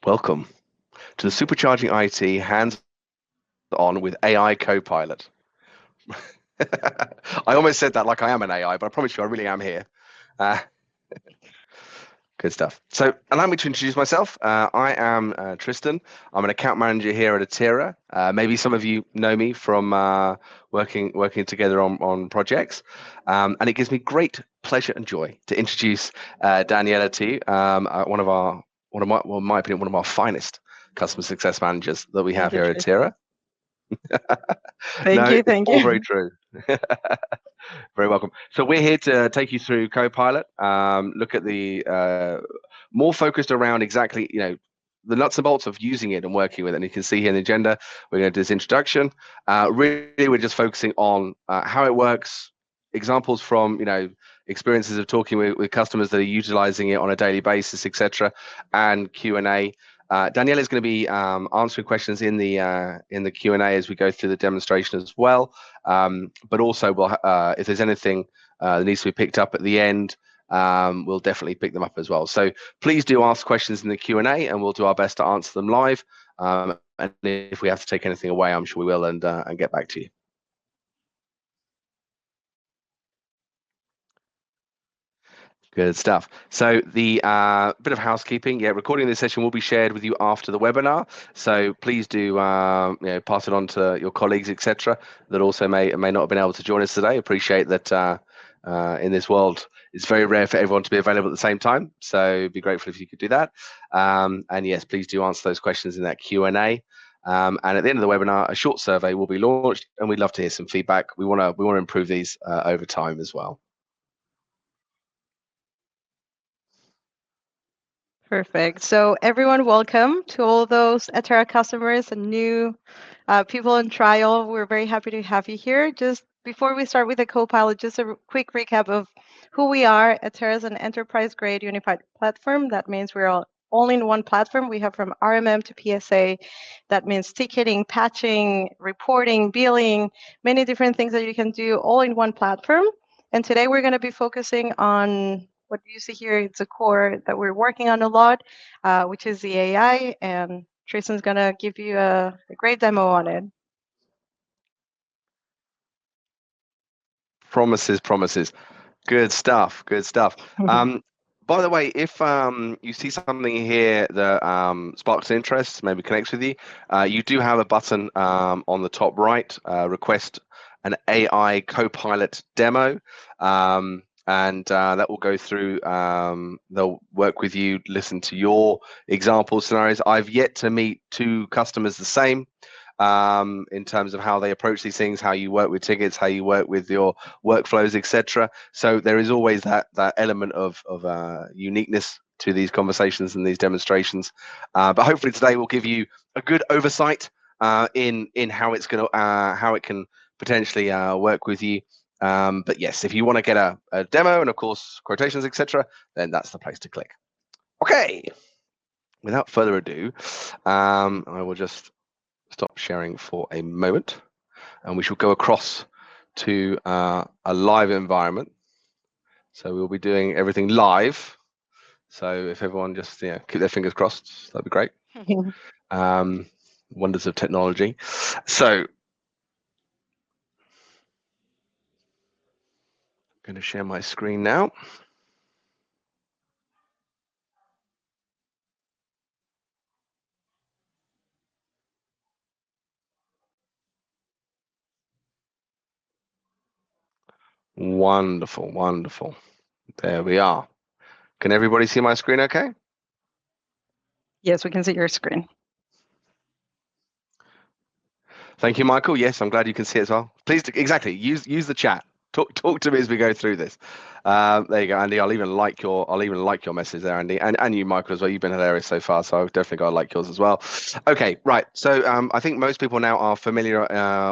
Welcome to the Supercharging IT hands-on with AI Copilot. I almost said that like I am an AI, but I promise you I really am here. Uh, Good stuff. So allow me to introduce myself. I am Tristan. I'm an account manager here at Atera. Maybe some of you know me from working together on projects. And it gives me great pleasure and joy to introduce Daniela to you, well, in my opinion, one of our finest customer success managers that we have Thank you, here at Tristan. Atera. Thank No, you, it's thank all you. very true. Very welcome. So we're here to take you through Copilot. Look at the more focused around exactly, the nuts and bolts of using it and working with it. And you can see here in the agenda, we're going to do this introduction. Really, we're just focusing on how it works, examples from, experiences of talking with customers that are utilizing it on a daily basis, etc., and Q&A. Danielle is going to be answering questions in the Q&A as we go through the demonstration as well. But also, if there's anything that needs to be picked up at the end, we'll definitely pick them up as well. So please do ask questions in the Q&A, and we'll do our best to answer them live. And if we have to take anything away, I'm sure we will, and get back to you. Good stuff. So the bit of housekeeping, recording this session will be shared with you after the webinar. So please do pass it on to your colleagues, etc., that also may not have been able to join us today. Appreciate that in this world, it's very rare for everyone to be available at the same time. So be grateful if you could do that. And yes, please do answer those questions in that Q&A. And at the end of the webinar, a short survey will be launched, and we'd love to hear some feedback. We want to improve these over time as well. Perfect. So everyone, welcome to all those Atera customers and new people in trial. We're very happy to have you here. Just before we start with the Copilot, just a quick recap of who we are. Atera is an enterprise-grade unified platform. That means we're all in one platform. We have from RMM to PSA. That means ticketing, patching, reporting, billing, many different things that you can do all in one platform. And today we're going to be focusing on what you see here. It's a core that we're working on a lot, which is the AI, and Tristan's going to give you a great demo on it. Promises. Good stuff. By the way, if you see something here that sparks interest, maybe connects with you, you do have a button on the top right, request an AI Copilot demo, and that will go through. They'll work with you, listen to your example scenarios. I've yet to meet two customers the same. In terms of how they approach these things, how you work with tickets, how you work with your workflows, etc. So there is always that element of uniqueness to these conversations and these demonstrations. But hopefully today will give you a good oversight in how it's going to how it can potentially work with you. But yes, if you want to get a demo and of course quotations, etc., then that's the place to click. Okay. Without further ado, I will just stop sharing for a moment, and we shall go across to a live environment. So we'll be doing everything live. So if everyone just keep their fingers crossed, that'd be great. Wonders of technology. So I'm going to share my screen now. Wonderful. There we are. Can everybody see my screen okay? Yes, we can see your screen. Thank you, Michael. Yes, I'm glad you can see it as well. Please, exactly, use the chat. Talk to me as we go through this. There you go, Andy. I'll even like your message there, Andy, and you, Michael, as well. You've been hilarious so far, so I've definitely got to like yours as well. Okay, right. So I think most people now are familiar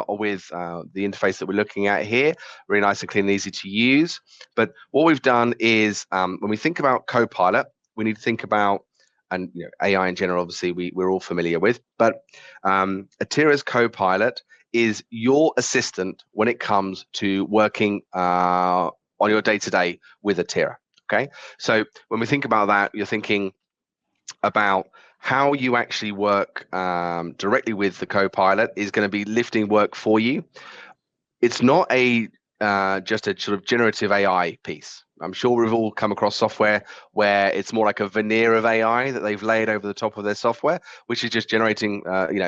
with the interface that we're looking at here. Really nice and clean and easy to use. But what we've done is when we think about Copilot, we need to think about, and AI in general, obviously we're all familiar with, but Atera's Copilot is your assistant when it comes to working on your day-to-day with Atera. Okay, so when we think about that, you're thinking about how you actually work directly with the Copilot is going to be lifting work for you. It's not a just a sort of generative AI piece. I'm sure we've all come across software where it's more like a veneer of AI that they've laid over the top of their software, which is just generating,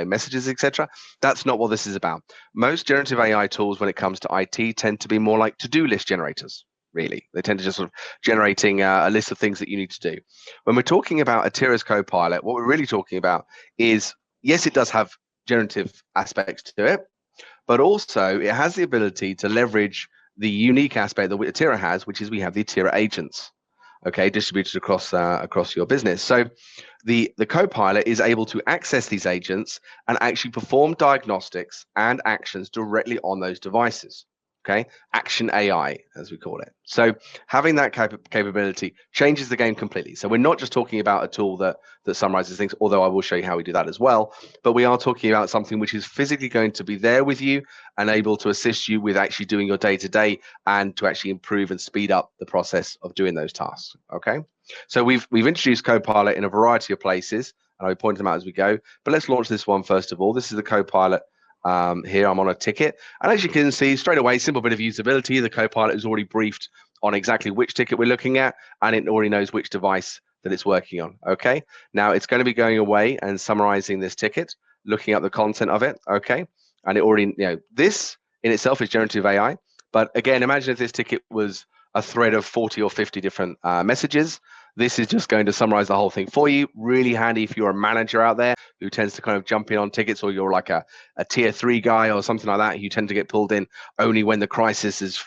messages, etc. That's not what this is about. Most generative AI tools, when it comes to IT, tend to be more like to-do list generators. Really, they tend to just sort of generating a list of things that you need to do. When we're talking about Atera's Copilot, what we're really talking about is, yes, it does have generative aspects to it, but also it has the ability to leverage the unique aspect that Atera has, which is we have the Atera agents, okay, distributed across your business. So the Copilot is able to access these agents and actually perform diagnostics and actions directly on those devices. Okay, action AI, as we call it. So having that capability changes the game completely. So we're not just talking about a tool that summarizes things, although I will show you how we do that as well. But we are talking about something which is physically going to be there with you and able to assist you with actually doing your day to day and to actually improve and speed up the process of doing those tasks. Okay. So we've introduced Copilot in a variety of places, and I'll point them out as we go. But let's launch this one first of all. This is the Copilot. Here I'm on a ticket, and as you can see straight away, simple bit of usability. The Copilot is already briefed on exactly which ticket we're looking at, and it already knows which device that it's working on. Okay, now it's going to be going away and summarizing this ticket, looking at the content of it. Okay, and it already, this in itself is generative AI. But again, imagine if this ticket was a thread of 40 or 50 different messages. This is just going to summarize the whole thing for you. Really handy if you're a manager out there who tends to kind of jump in on tickets, or you're like a tier 3 guy or something like that. You tend to get pulled in only when the crisis is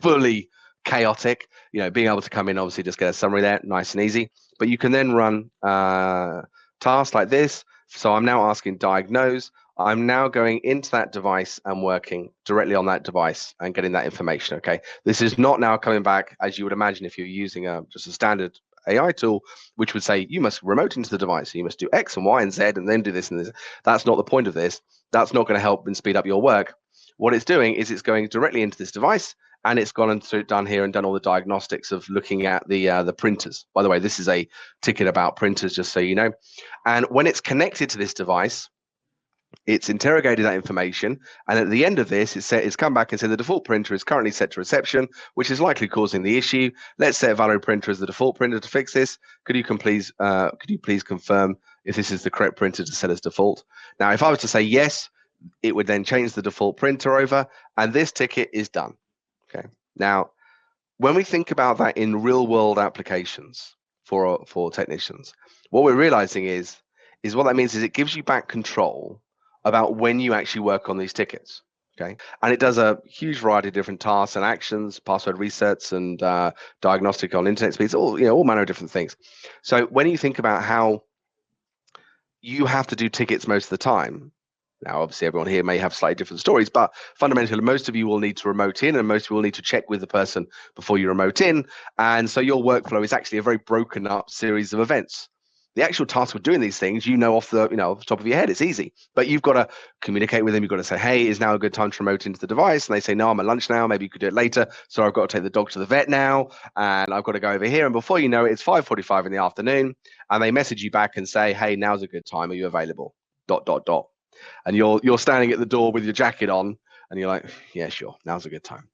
fully chaotic. Being able to come in, obviously, just get a summary there, nice and easy. But you can then run tasks like this. So I'm now asking diagnose. I'm now going into that device and working directly on that device and getting that information. Okay, this is not now coming back as you would imagine if you're using just a standard AI tool, which would say you must remote into the device, so you must do X and Y and Z and then do this and this. That's not the point of this. That's not going to help and speed up your work. What it's doing is it's going directly into this device, and it's gone and done here and done all the diagnostics of looking at the printers. By the way, this is a ticket about printers, just so you know. And when it's connected to this device, it's interrogated that information, and at the end of this, it's come back and said the default printer is currently set to reception, which is likely causing the issue. Let's set valid printer as the default printer to fix this. Could you please confirm if this is the correct printer to set as default? Now, if I was to say yes, it would then change the default printer over, and this ticket is done. Okay. Now, when we think about that in real world applications for technicians, what we're realizing is what that means is it gives you back control about when you actually work on these tickets. Okay, and it does a huge variety of different tasks and actions, password resets, and diagnostic on internet speeds, all manner of different things. So when you think about how you have to do tickets most of the time, now obviously everyone here may have slightly different stories, but fundamentally most of you will need to remote in, and most of you will need to check with the person before you remote in, and so your workflow is actually a very broken up series of events. The actual task of doing these things, off the top of your head, it's easy. But you've got to communicate with them. You've got to say, hey, is now a good time to remote into the device? And they say, no, I'm at lunch now. Maybe you could do it later. So I've got to take the dog to the vet now, and I've got to go over here. And before you know it, it's 5:45 in the afternoon, and they message you back and say, hey, now's a good time. Are you available? ... And you're standing at the door with your jacket on, and you're like, yeah, sure, now's a good time.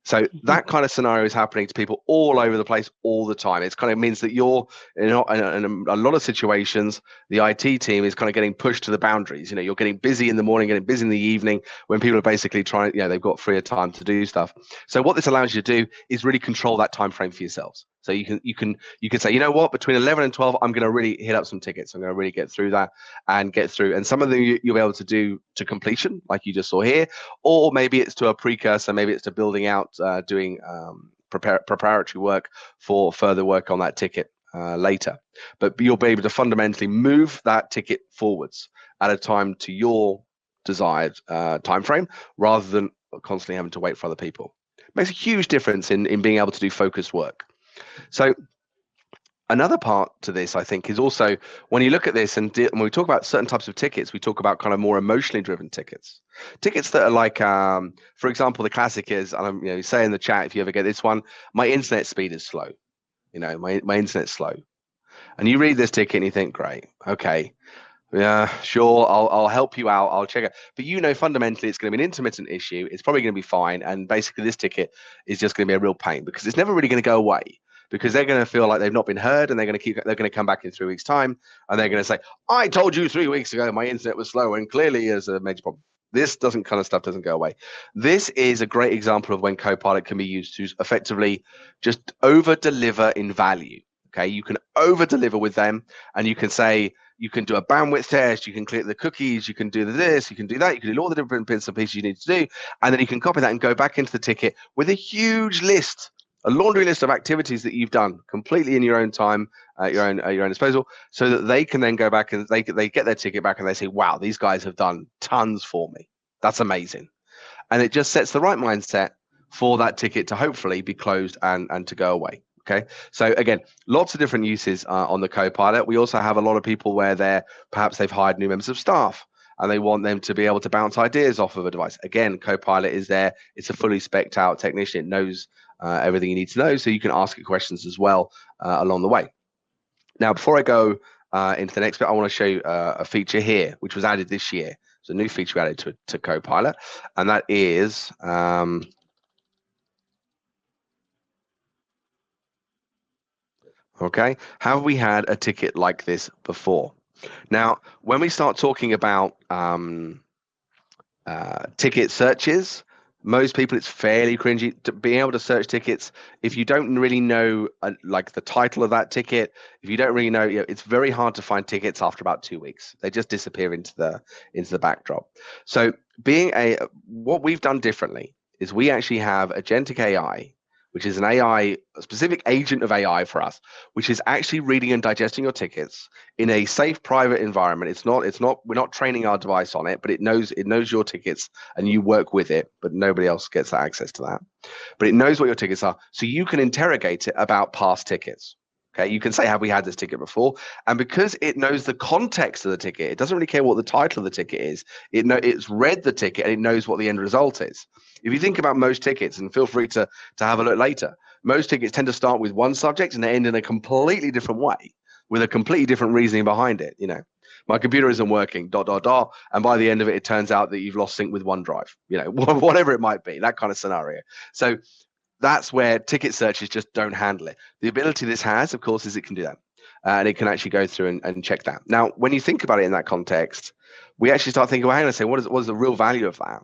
So that kind of scenario is happening to people all over the place all the time. It kind of means that you're in a lot of situations, the IT team is kind of getting pushed to the boundaries. You're getting busy in the morning, getting busy in the evening when people are basically trying, they've got freer time to do stuff. So what this allows you to do is really control that time frame for yourselves. So you can say, you know what, between 11 and 12, I'm going to really hit up some tickets. I'm going to really get through that and get through. And some of them you'll be able to do to completion, like you just saw here, or maybe it's to a precursor, maybe it's to building out, doing preparatory work for further work on that ticket later. But you'll be able to fundamentally move that ticket forwards at a time to your desired time frame, rather than constantly having to wait for other people. Makes a huge difference in being able to do focused work. So another part to this, I think, is also when you look at this and when we talk about certain types of tickets, we talk about kind of more emotionally driven tickets that are like, for example, the classic is, say in the chat, if you ever get this one, my internet speed is slow. My internet's slow. And you read this ticket and you think, great, okay, yeah, sure, I'll help you out. I'll check it. But fundamentally, it's going to be an intermittent issue. It's probably going to be fine. And basically, this ticket is just going to be a real pain because it's never really going to go away because they're going to feel like they've not been heard and they're going to come back in 3 weeks' time and they're going to say, I told you 3 weeks ago my internet was slow and clearly is a major problem. This stuff doesn't go away. This is a great example of when Copilot can be used to effectively just over deliver in value. Okay, you can over deliver with them and you can say, you can do a bandwidth test, you can clear the cookies, you can do this, you can do that, you can do all the different bits and pieces you need to do, and then you can copy that and go back into the ticket with a huge list, a laundry list of activities that you've done completely in your own time, your own disposal, so that they can then go back and they get their ticket back and they say, wow, these guys have done tons for me. That's amazing. And it just sets the right mindset for that ticket to hopefully be closed and to go away. Okay, so again, lots of different uses on the Copilot. We also have a lot of people where perhaps they've hired new members of staff and they want them to be able to bounce ideas off of a device. Again, Copilot is there. It's a fully spec'd out technician. It knows everything you need to know, so you can ask it questions as well along the way. Now, before I go into the next bit, I want to show you a feature here, which was added this year. It's a new feature added to Copilot, and that is okay, have we had a ticket like this before? Now, when we start talking about ticket searches, most people, it's fairly cringy to be able to search tickets. If you don't really know like the title of that ticket, if you don't really know, it's very hard to find tickets after about 2 weeks. They just disappear into the backdrop. So what we've done differently is we actually have agentic AI, which is an AI, a specific agent of AI for us, which is actually reading and digesting your tickets in a safe, private environment. We're not training our device on it, but it knows your tickets and you work with it, but nobody else gets access to that. But it knows what your tickets are, so you can interrogate it about past tickets. Okay, you can say, have we had this ticket before? And because it knows the context of the ticket, it doesn't really care what the title of the ticket is. It's read the ticket and it knows what the end result is. If you think about most tickets, and feel free to have a look later, most tickets tend to start with one subject and they end in a completely different way with a completely different reasoning behind it. My computer isn't working, ... And by the end of it, it turns out that you've lost sync with OneDrive, whatever it might be, that kind of scenario. So that's where ticket searches just don't handle it. The ability this has, of course, is it can do that. And it can actually go through and check that. Now, when you think about it in that context, we actually start thinking, well, hang on a second, what is the real value of that?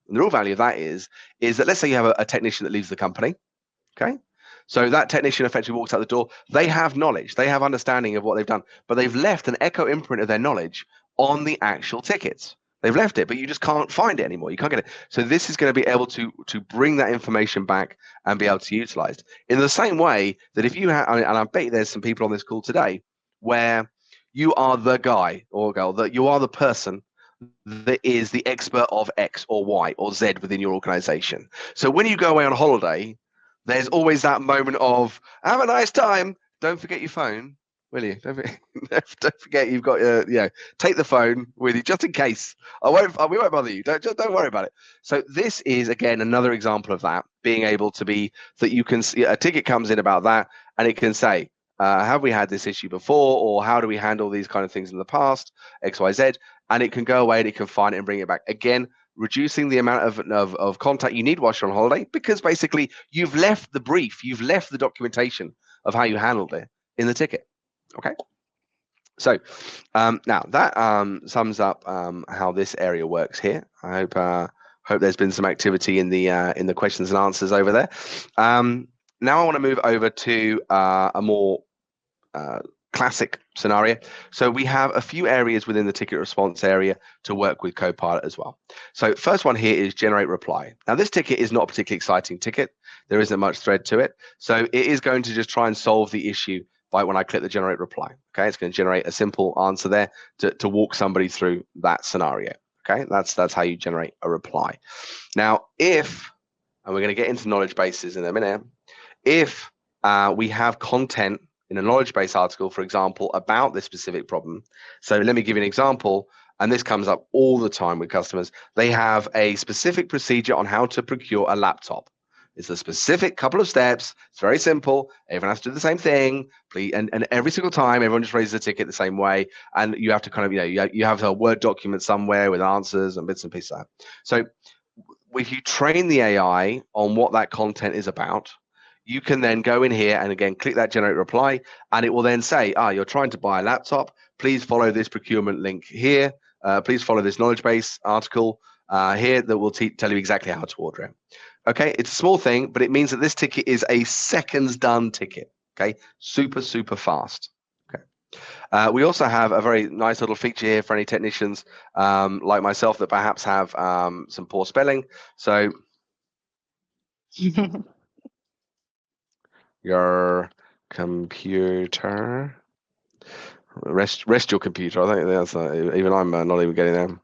And the real value of that is that let's say you have a technician that leaves the company, okay? So that technician effectively walks out the door. They have knowledge, they have understanding of what they've done, but they've left an echo imprint of their knowledge on the actual tickets. They've left it, but you just can't find it anymore. You can't get it. So this is going to be able to bring that information back and be able to utilize it. In the same way that if you have, and I bet there's some people on this call today where you are the guy or girl, that you are the person that is the expert of X or Y or Z within your organization. So when you go away on holiday, there's always that moment of, have a nice time. Don't forget your phone, will you? Don't forget you've got your, take the phone with you just in case. We won't bother you. Don't worry about it. So this is, again, another example of that, being able to be that you can see a ticket comes in about that and it can say, have we had this issue before, or how do we handle these kind of things in the past, X, Y, Z, and it can go away and it can find it and bring it back. Again, reducing the amount of contact you need whilst you're on holiday, because basically you've left the brief, you've left the documentation of how you handled it in the ticket. Okay. So now that sums up how this area works here. I hope there's been some activity in the questions and answers over there. Now I want to move over to a more classic scenario. So we have a few areas within the ticket response area to work with Copilot as well. So first one here is generate reply. Now this ticket is not a particularly exciting ticket. There isn't much thread to it. So it is going to just try and solve the issue by when I click the generate reply. Okay, it's going to generate a simple answer there to walk somebody through that scenario. Okay, that's how you generate a reply. Now, and we're going to get into knowledge bases in a minute, if we have content in a knowledge base article, for example, about this specific problem. So let me give you an example, and this comes up all the time with customers. They have a specific procedure on how to procure a laptop. It's a specific couple of steps. It's very simple. Everyone has to do the same thing. Please, and every single time, everyone just raises a ticket the same way. And you have to kind of, you have a Word document somewhere with answers and bits and pieces of that. So if you train the AI on what that content is about, you can then go in here and again click that generate reply, and it will then say, you're trying to buy a laptop. Please follow this procurement link here. Please follow this knowledge base article here that will tell you exactly how to order it. Okay, it's a small thing, but it means that this ticket is a seconds done ticket. Okay, super, super fast. Okay. We also have a very nice little feature here for any technicians like myself that perhaps have some poor spelling. So your computer, rest your computer. I think that's even I'm not even getting there.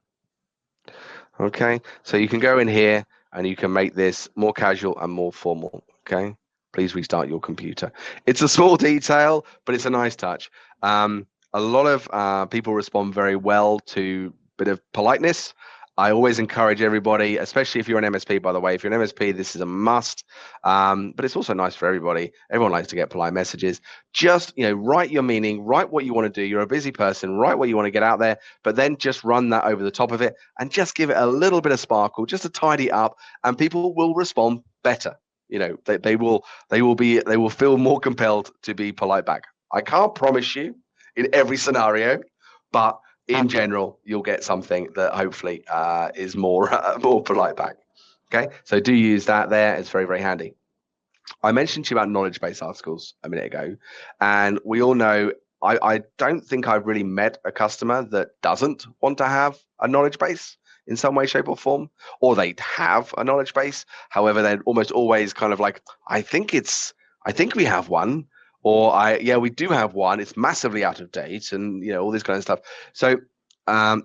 Okay, so you can go in here and you can make this more casual and more formal. Okay, please restart your computer. It's a small detail, but it's a nice touch. A lot of people respond very well to a bit of politeness. I always encourage everybody, especially if you're an MSP, by the way, if you're an MSP, this is a must, but it's also nice for everybody. Everyone likes to get polite messages. Just, write your meaning, write what you want to do. You're a busy person, write what you want to get out there, but then just run that over the top of it and just give it a little bit of sparkle, just to tidy it up, and people will respond better. They will feel more compelled to be polite back. I can't promise you in every scenario, but in general, you'll get something that hopefully is more polite back. Okay, so do use that there. It's very, very handy. I mentioned to you about knowledge base articles a minute ago, and we all know I don't think I've really met a customer that doesn't want to have a knowledge base in some way, shape, or form, or they have a knowledge base. However, they're almost always kind of like, I think we have one, or we do have one. It's massively out of date, and all this kind of stuff. So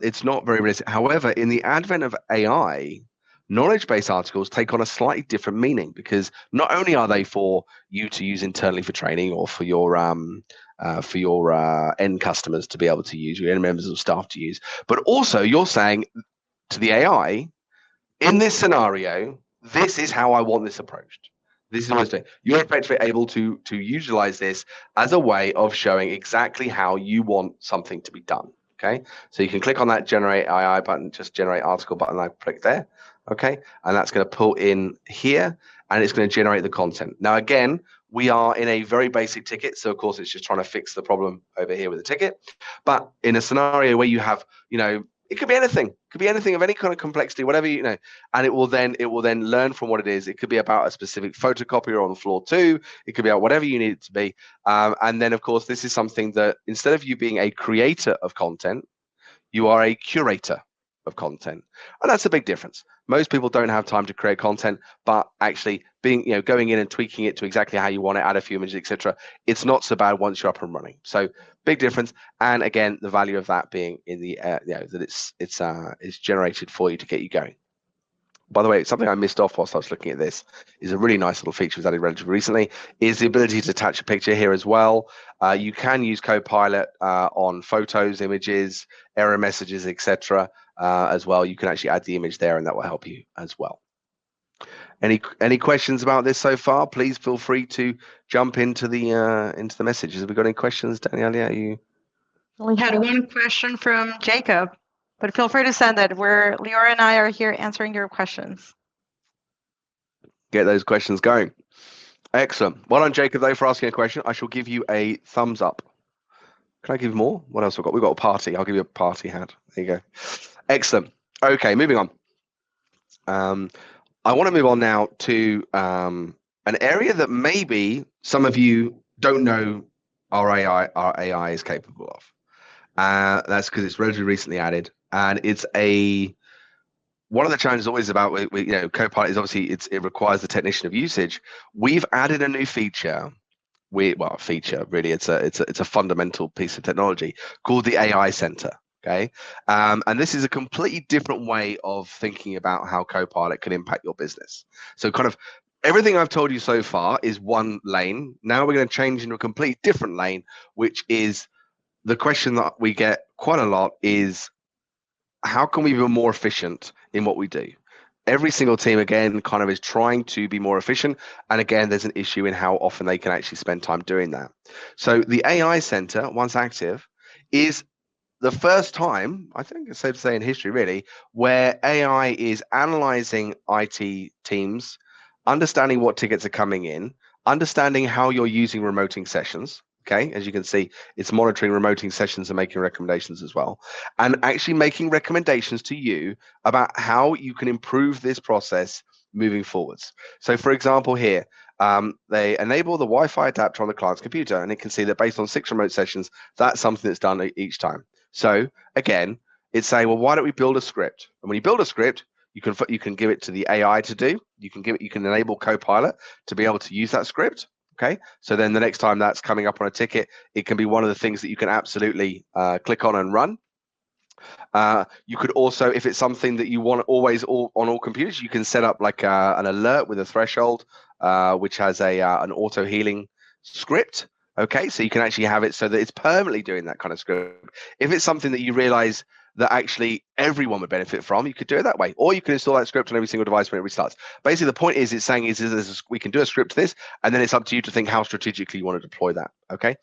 it's not very realistic. However, in the advent of AI, knowledge base articles take on a slightly different meaning, because not only are they for you to use internally for training or for your end customers to be able to use, your end members of staff to use, but also you're saying to the AI, in this scenario, this is how I want this approached. This is what it's doing. You're effectively able to utilize this as a way of showing exactly how you want something to be done. Okay, so you can click on that generate AI button, just generate article button. I click there. Okay, and that's going to pull in here, and it's going to generate the content. Now, again, we are in a very basic ticket, so of course it's just trying to fix the problem over here with the ticket. But in a scenario where you have, it could be anything. It could be anything of any kind of complexity, whatever and it will then learn from what it is. It could be about a specific photocopier on floor 2. It could be about whatever you need it to be. And then, of course, this is something that instead of you being a creator of content, you are a curator of content, and that's a big difference. Most people don't have time to create content, but actually being, going in and tweaking it to exactly how you want it, add a few images, etc. It's not so bad once you're up and running. So big difference. And again, the value of that being in the, that it's generated for you to get you going. By the way, something I missed off whilst I was looking at this is a really nice little feature was added relatively recently, is the ability to attach a picture here as well. You can use Copilot on photos, images, error messages, etc. As well. You can actually add the image there, and that will help you as well. Any questions about this so far? Please feel free to jump into the messages. Have we got any questions, Danielle? Yeah, you. We had one question from Jacob, but feel free to send it. Lior and I are here answering your questions. Get those questions going. Excellent. Well done, Jacob, though, for asking a question. I shall give you a thumbs up. Can I give you more? What else have we got? We've got a party. I'll give you a party hat. There you go. Excellent. Okay, moving on. I want to move on now to an area that maybe some of you don't know our AI is capable of. That's because it's relatively recently added, and it's one of the challenges always about Copilot is obviously it requires the technician of usage. We've added a new feature. It's a fundamental piece of technology called the AI Center. Okay, and this is a completely different way of thinking about how Copilot can impact your business. So kind of everything I've told you so far is one lane. Now we're going to change into a completely different lane, which is the question that we get quite a lot is, how can we be more efficient in what we do? every single team again kind of is trying to be more efficient, and again there's an issue in how often they can actually spend time doing that. So the AI center, once active, is the first time, I think it's safe to say in history really, where AI is analyzing IT teams, understanding what tickets are coming in, understanding how you're using remoting sessions. Okay, as you can see, it's monitoring remoting sessions and making recommendations as well, and actually making recommendations to you about how you can improve this process moving forwards. So, for example, here, they enable the Wi-Fi adapter on the client's computer, and it can see that based on 6 remote sessions, that's something that's done each time. So again, it's saying, well, why don't we build a script? And when you build a script, you can give it to the AI to do. You can enable Copilot to be able to use that script. Okay, so then the next time that's coming up on a ticket, it can be one of the things that you can absolutely click on and run. You could also, if it's something that you want always on all computers, you can set up like an alert with a threshold, which has an auto healing script. Okay, so you can actually have it so that it's permanently doing that kind of script. If it's something that you realize that actually everyone would benefit from, you could do it that way, or you can install that script on every single device when it restarts. Basically, the point is, it's saying we can do a script to this, and then it's up to you to think how strategically you want to deploy that. Okay,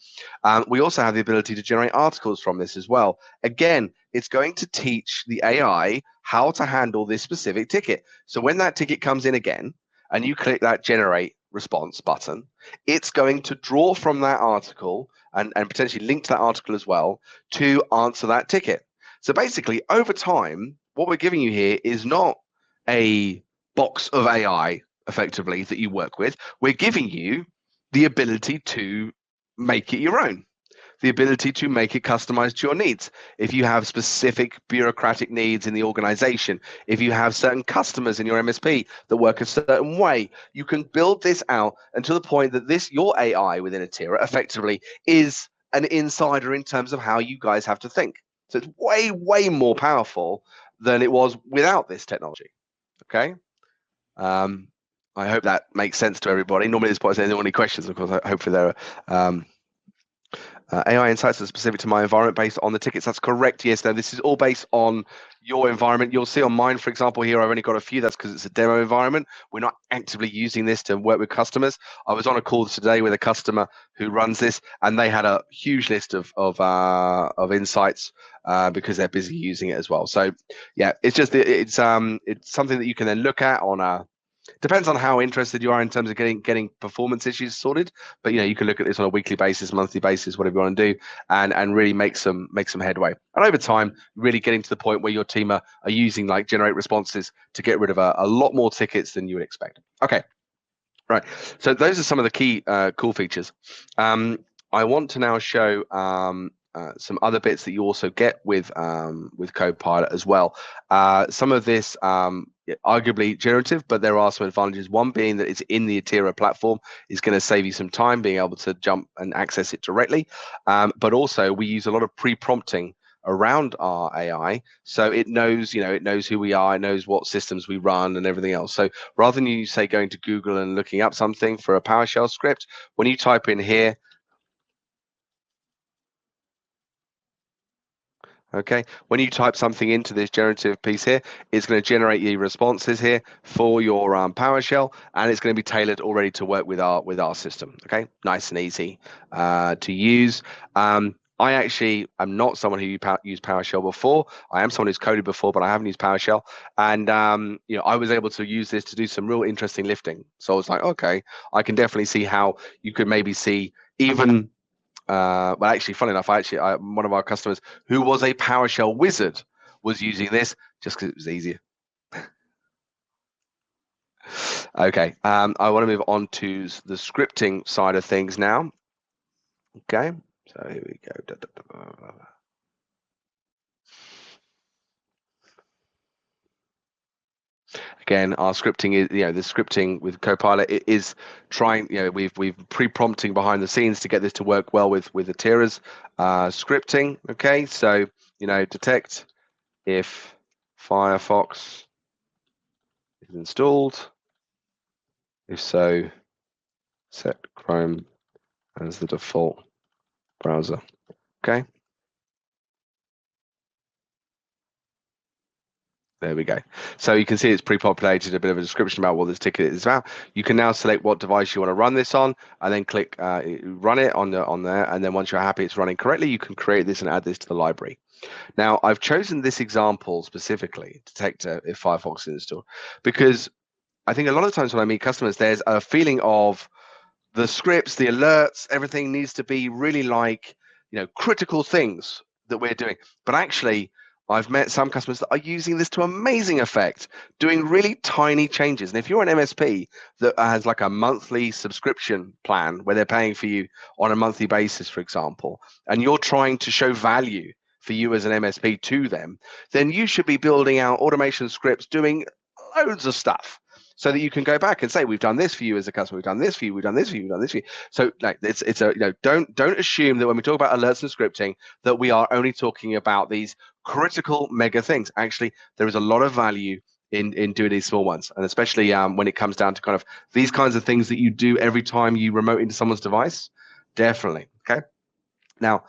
we also have the ability to generate articles from this as well. Again, it's going to teach the AI how to handle this specific ticket. So when that ticket comes in again, and you click that generate response button, it's going to draw from that article and potentially link to that article as well to answer that ticket. So basically, over time, what we're giving you here is not a box of AI effectively that you work with. We're giving you the ability to make it your own, the ability to make it customized to your needs. If you have specific bureaucratic needs in the organization, if you have certain customers in your MSP that work a certain way, you can build this out until the point that your AI within Atera effectively is an insider in terms of how you guys have to think. So it's way, way more powerful than it was without this technology. Okay. I hope that makes sense to everybody. Normally, this point is anyone any questions, of course. Hopefully, there are. AI insights are specific to my environment based on the tickets. That's correct. Yes, no, this is all based on your environment. You'll see on mine, for example, here, I've only got a few. That's because it's a demo environment. We're not actively using this to work with customers. I was on a call today with a customer who runs this, and they had a huge list of insights because they're busy using it as well. So, yeah, it's something that you can then look at on a. Depends on how interested you are in terms of getting performance issues sorted. But you can look at this on a weekly basis, monthly basis, whatever you want to do, and really make some headway. And over time, really getting to the point where your team are using like generate responses to get rid of a lot more tickets than you would expect. Okay, right. So those are some of the key cool features. I want to now show some other bits that you also get with Copilot as well. Some of this arguably generative, but there are some advantages. One being that it's in the Atera platform is going to save you some time being able to jump and access it directly. But also we use a lot of pre-prompting around our AI, so it knows who we are, it knows what systems we run and everything else. So rather than you say going to Google and looking up something for a PowerShell script, when you type in here, okay, when you type something into this generative piece here, it's going to generate the responses here for your PowerShell, and it's going to be tailored already to work with our system. Okay, nice and easy to use. I actually am not someone who used PowerShell before. I am someone who's coded before, but I haven't used PowerShell. And I was able to use this to do some real interesting lifting. So I was like, okay, I can definitely see how you could maybe see even well, actually, funny enough, one of our customers who was a PowerShell wizard was using this just because it was easier. Okay, I want to move on to the scripting side of things now. Okay, so here we go. Again, our scripting is, the scripting with Copilot is trying, we've pre-prompting behind the scenes to get this to work well with Atera's scripting. Okay, so detect if Firefox is installed. If so, set Chrome as the default browser. Okay. There we go. So you can see it's pre-populated, a bit of a description about what this ticket is about. You can now select what device you want to run this on, and then click run it on there. And then once you're happy it's running correctly, you can create this and add this to the library. Now, I've chosen this example specifically, detector if Firefox is installed, because I think a lot of times when I meet customers, there's a feeling of the scripts, the alerts, everything needs to be really like, critical things that we're doing. But actually, I've met some customers that are using this to amazing effect, doing really tiny changes. And if you're an MSP that has like a monthly subscription plan where they're paying for you on a monthly basis, for example, and you're trying to show value for you as an MSP to them, then you should be building out automation scripts doing loads of stuff so that you can go back and say, we've done this for you as a customer, we've done this for you, we've done this for you, we've done this for you. So like it's a don't assume that when we talk about alerts and scripting that we are only talking about these critical mega things. Actually, there is a lot of value in doing these small ones, and especially when it comes down to kind of these kinds of things that you do every time you remote into someone's device. Definitely. Okay. Now,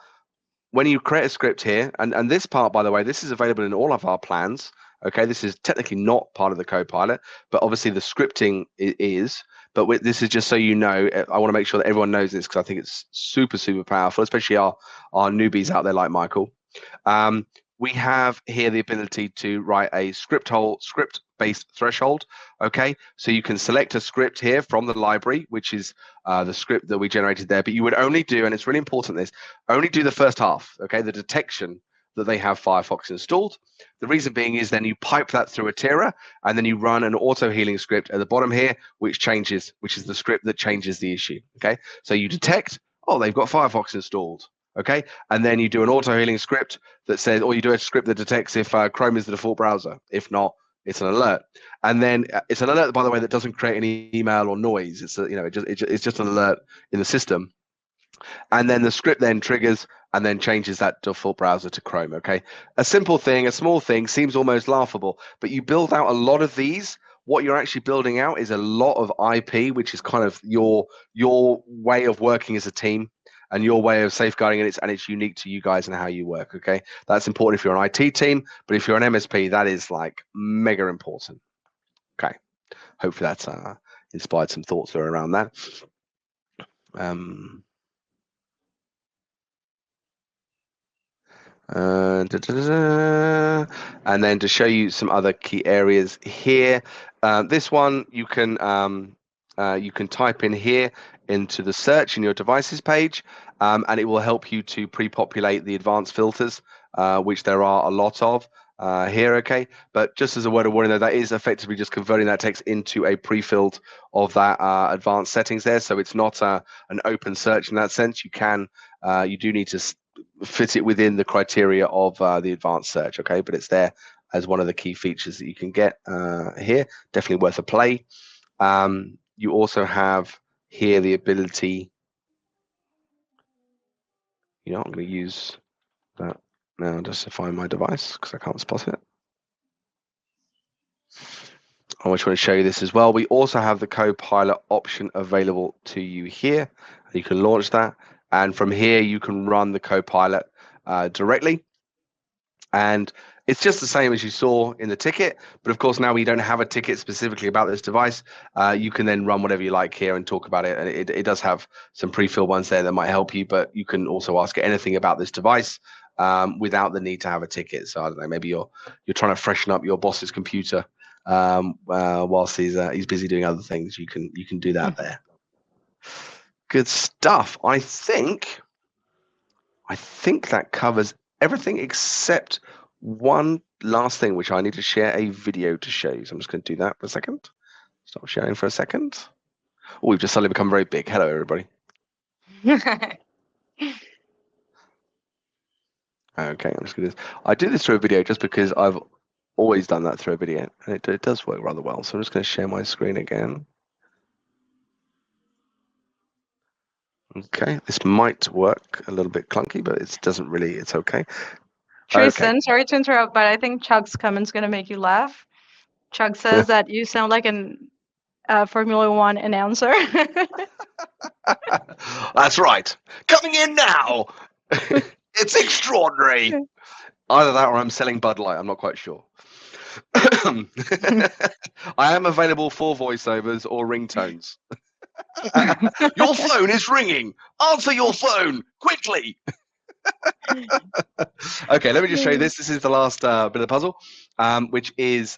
when you create a script here, and this part, by the way, this is available in all of our plans. Okay, this is technically not part of the Copilot, but obviously the scripting is. But this is just so you know. I want to make sure that everyone knows this because I think it's super, super powerful, especially our newbies out there like Michael. We have here the ability to write a script-based threshold. Okay, so you can select a script here from the library, which is the script that we generated there. But you would only do, and it's really important this, only do the first half. Okay, the detection that they have Firefox installed. The reason being is then you pipe that through Atera, and then you run an auto healing script at the bottom here, which is the script that changes the issue. Okay, so you detect, oh, they've got Firefox installed. Okay, and then you do an auto healing script that says, or you do a script that detects if Chrome is the default browser. If not, it's an alert. And then it's an alert, by the way, that doesn't create any email or noise. It's it's just an alert in the system. And then the script then triggers and then changes that default browser to Chrome. Okay, a simple thing, a small thing, seems almost laughable, but you build out a lot of these. What you're actually building out is a lot of IP, which is kind of your way of working as a team and your way of safeguarding it, and it's unique to you guys and how you work. Okay, that's important if you're an IT team, but if you're an MSP, that is like mega important. Okay, hopefully that's inspired some thoughts there around that. And then to show you some other key areas here, this one you can type in here into the search in your devices page, and it will help you to pre-populate the advanced filters, which there are a lot of here. Okay, but just as a word of warning, though, that is effectively just converting that text into a pre-filled of that advanced settings there. So it's not an open search in that sense. You do need to fit it within the criteria of the advanced search. Okay, but it's there as one of the key features that you can get here. Definitely worth a play. You also have here the ability, I'm going to use that now just to find my device because I can't spot it. I just want to show you this as well. We also have the Copilot option available to you here. You can launch that, and from here you can run the Copilot directly. And it's just the same as you saw in the ticket, but of course now we don't have a ticket specifically about this device. You can then run whatever you like here and talk about it, and it does have some pre-filled ones there that might help you, but you can also ask anything about this device without the need to have a ticket. So I don't know, maybe you're trying to freshen up your boss's computer whilst he's busy doing other things. You can do that there. Good stuff. I think that covers everything except one last thing, which I need to share a video to show you. So I'm just going to do that for a second. Stop sharing for a second. Oh, we've just suddenly become very big. Hello, everybody. Okay, I'm just going to. I do this through a video just because I've always done that through a video, and it does work rather well. So I'm just going to share my screen again. Okay, this might work a little bit clunky, but it doesn't really. It's okay. Tristan, sorry to interrupt, but I think Chuck's comment's going to make you laugh. Chuck says that you sound like an Formula One announcer. That's right. Coming in now. It's extraordinary. Either that or I'm selling Bud Light. I'm not quite sure. I am available for voiceovers or ringtones. Your phone is ringing. Answer your phone quickly. Okay, let me just show you this. This is the last bit of the puzzle, which is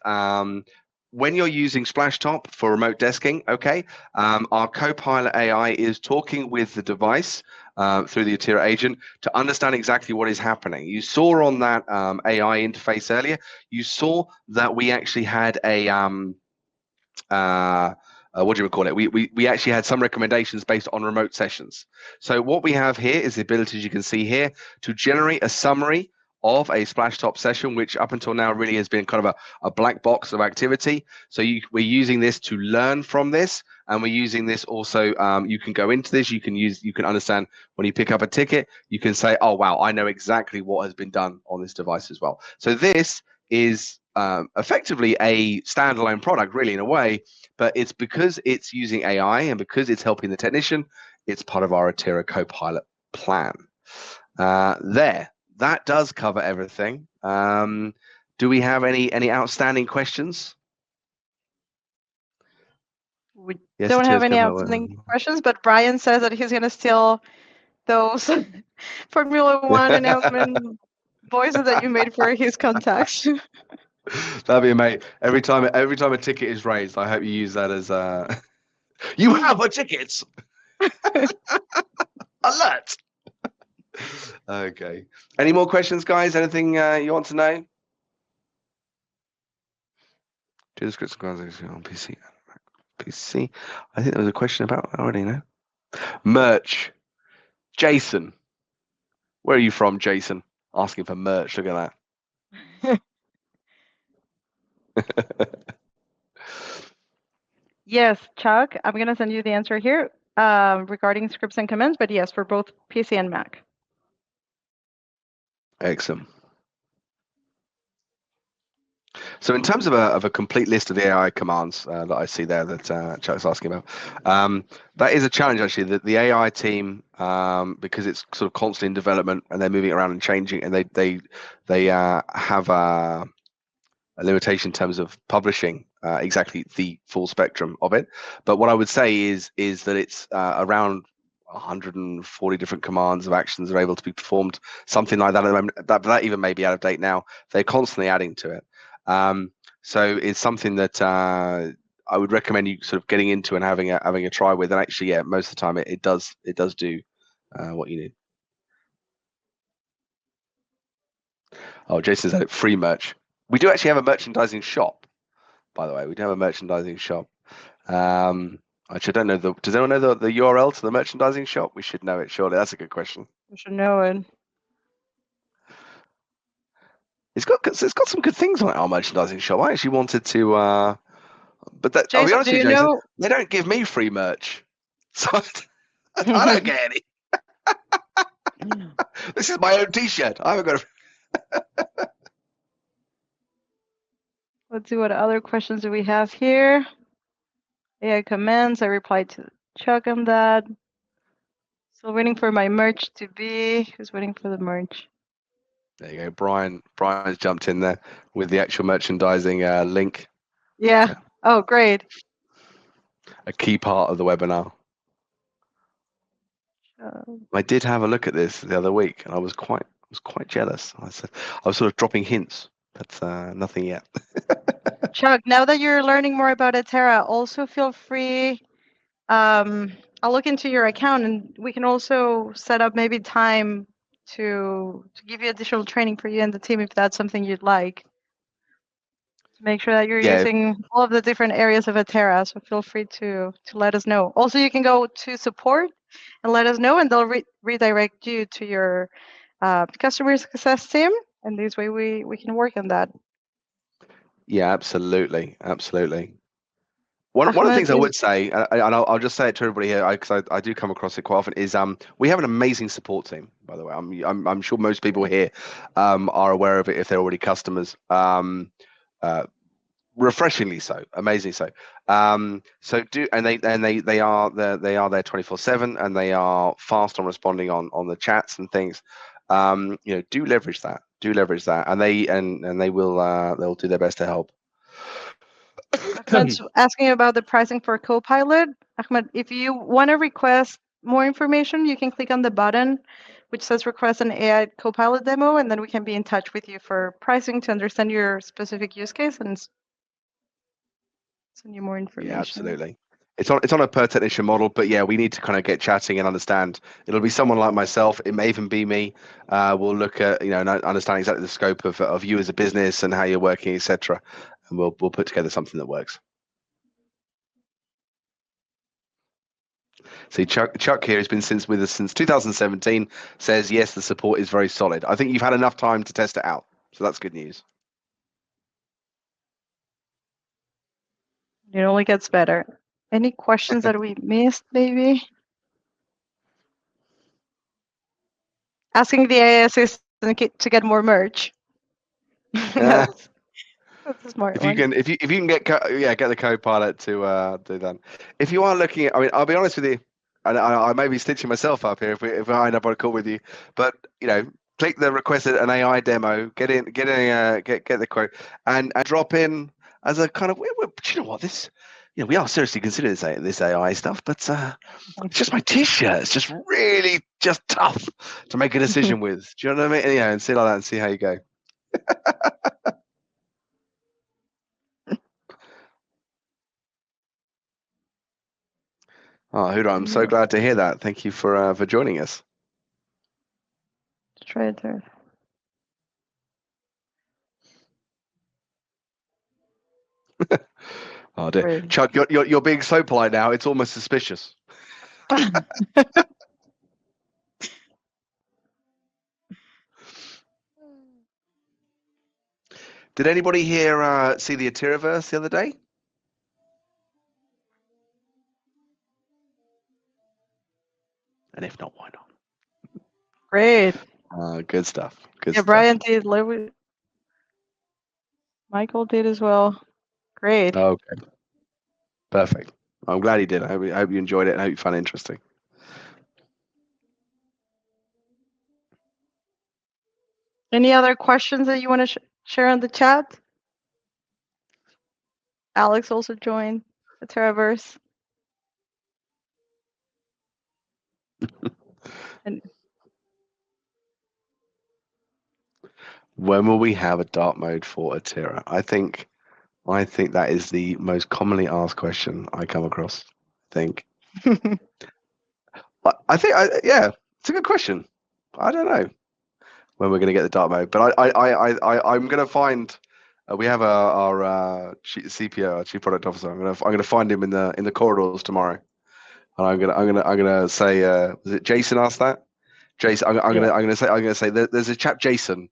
when you're using Splashtop for remote desking, okay, our Copilot AI is talking with the device through the Atera agent to understand exactly what is happening. You saw on that AI interface earlier, you saw that we actually had a what do you call it? We actually had some recommendations based on remote sessions. So what we have here is the ability, as you can see here, to generate a summary of a Splashtop session, which up until now really has been kind of a black box of activity. So we're using this to learn from this, and we're using this also. You can go into this. You can understand when you pick up a ticket. You can say, "Oh wow, I know exactly what has been done on this device as well." So this is effectively a standalone product, really, in a way, but it's because it's using AI and because it's helping the technician, it's part of our Atera Copilot plan. That does cover everything. Do we have any outstanding questions? We don't have any outstanding questions, but Brian says that he's going to steal those Formula One announcement voices that you made for his contacts. That'd be amazing. Every time a ticket is raised, I hope you use that as you have a ticket. Alert. Okay. Any more questions, guys? Anything you want to know? Do the scripts on PC. PC. I think there was a question about. I already know. Merch. Jason. Where are you from, Jason? Asking for merch. Look at that. Yes, Chuck, I'm going to send you the answer here regarding scripts and commands, but yes, for both PC and Mac. Excellent. So in terms of a complete list of the AI commands that I see there that Chuck's asking about, that is a challenge actually. The AI team, because it's sort of constantly in development and they're moving around and changing, and they have a limitation in terms of publishing exactly the full spectrum of it. But what I would say is that it's around 140 different commands of actions are able to be performed, something like that at the moment. That even may be out of date now. They're constantly adding to it. So it's something that I would recommend you sort of getting into and having a try with. And actually, yeah, most of the time it does do what you need. Oh, Jason said free merch. We do actually have a merchandising shop, by the way. We do have a merchandising shop. Actually, I don't know. Does anyone know the URL to the merchandising shop? We should know it, surely. That's a good question. We should know it. It's got some good things on it, our merchandising shop. I actually wanted to, but that, Jason, I'll be honest with you, Jason, know... they don't give me free merch, so I don't get any. This is my own T-shirt. I haven't got a... Let's see what other questions do we have here. AI commands. I replied to Chuck on that. Still waiting for my merch to be. Who's waiting for the merch? There you go. Brian's jumped in there with the actual merchandising link. Yeah. Oh, great. A key part of the webinar. I did have a look at this the other week, and I was quite jealous. I was sort of dropping hints, but nothing yet. Chuck, now that you're learning more about Atera, also feel free. I'll look into your account, and we can also set up maybe time to give you additional training for you and the team if that's something you'd like. To make sure that you're using all of the different areas of Atera. So feel free to let us know. Also, you can go to support and let us know, and they'll redirect you to your customer success team. And this way we can work on that. Yeah, absolutely. One of the things I would say, and I'll just say it to everybody here, because I do come across it quite often, is we have an amazing support team. By the way, I'm sure most people here are aware of it if they're already customers. Refreshingly so, amazingly so. So they are there 24/7, and they are fast on responding on the chats and things. Do leverage that, and they will they'll do their best to help. Ahmed's asking about the pricing for Copilot. Ahmed, if you want to request more information, you can click on the button which says request an AI Copilot demo, and then we can be in touch with you for pricing to understand your specific use case and send you more Yeah, information. absolutely. It's on a per technician model, but yeah, we need to kind of get chatting and understand. It'll be someone like myself. It may even be me. We'll look at and understand exactly the scope of you as a business and how you're working, etc. And we'll put together something that works. See, Chuck here has been with us since 2017. Says yes, the support is very solid. I think you've had enough time to test it out, so that's good news. It only gets better. Any questions that we missed, maybe? Asking the AI assistant to get more merch. That's a smart If you one. can, if you can get the Copilot to do that. If you are looking at, I mean, I'll be honest with you, and I may be stitching myself up here if I end up on a call with you, but click the request an AI demo, get the quote, and drop in as a kind of. Do you know what this? We are seriously considering this AI stuff, but it's just my T-shirt. It's just really just tough to make a decision with. Do you know what I mean? And see like that and see how you go. Oh, Huda, I'm so glad to hear that. Thank you for joining us. Try it there. Oh dear, Chuck, you're being so polite now. It's almost suspicious. Did anybody here see the Ateraverse the other day? And if not, why not? Great. Good stuff. Good Yeah, stuff. Brian did. Michael did as well. Great. Okay. Perfect. I'm glad he did. I hope you enjoyed it. I hope you found it interesting. Any other questions that you want to share on the chat? Alex also joined the Ateraverse. And when will we have a dark mode for Atera? I think that is the most commonly asked question I come across. I think. Yeah, it's a good question. I don't know when we're going to get the dark mode, but I'm going to find. We have our CPO, our chief product officer. I'm going to find him in the corridors tomorrow, and I'm going to say, was it Jason asked that? Jason, I'm going to say there's a chap Jason.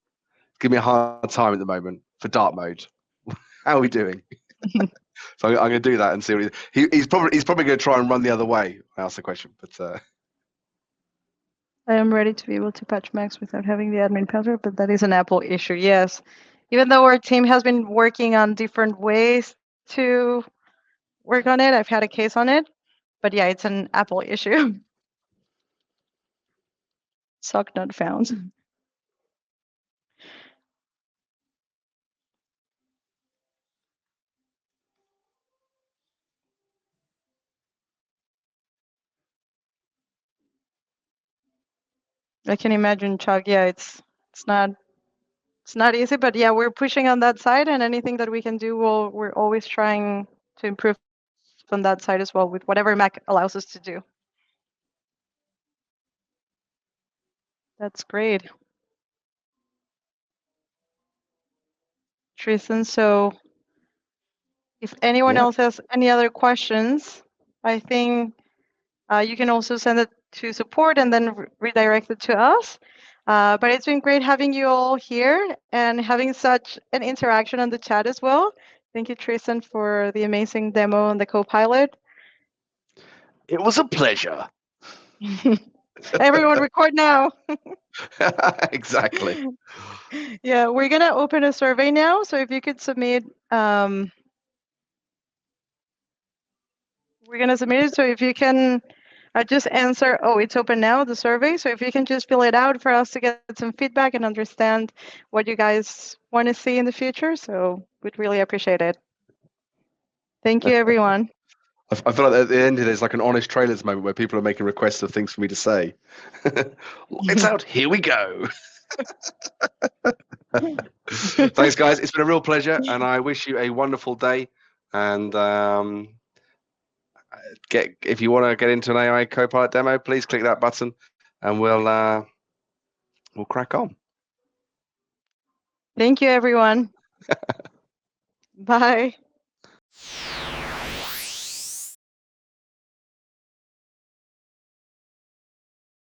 Give me a hard time at the moment for dark mode. How are we doing? So I'm going to do that and see what he's probably going to try and run the other way. I asked the question, but. I am ready to be able to patch Max without having the admin password, but that is an Apple issue, yes. Even though our team has been working on different ways to work on it, I've had a case on it, but yeah, it's an Apple issue. Sock not found. I can imagine, Chuck. Yeah, it's not easy, but yeah, we're pushing on that side, and anything that we can do, we're always trying to improve on that side as well with whatever Mac allows us to do. That's great. Tristan, so if anyone else has any other questions, I think you can also send it to support and then redirect it to us. But it's been great having you all here and having such an interaction on the chat as well. Thank you, Tristan, for the amazing demo on the Copilot. It was a pleasure. Everyone record now. Exactly. Yeah, we're going to open a survey now. So if you could submit, we're going to submit it. So if you can just answer, it's open now, the survey. So if you can just fill it out for us to get some feedback and understand what you guys want to see in the future. So we'd really appreciate it. Thank you, everyone. I feel like at the end there's like an honest trailers moment where people are making requests of things for me to say. Lights out, here we go. Thanks, guys. It's been a real pleasure, and I wish you a wonderful day. And if you want to get into an AI Copilot demo, please click that button, and we'll crack on. Thank you, everyone. Bye.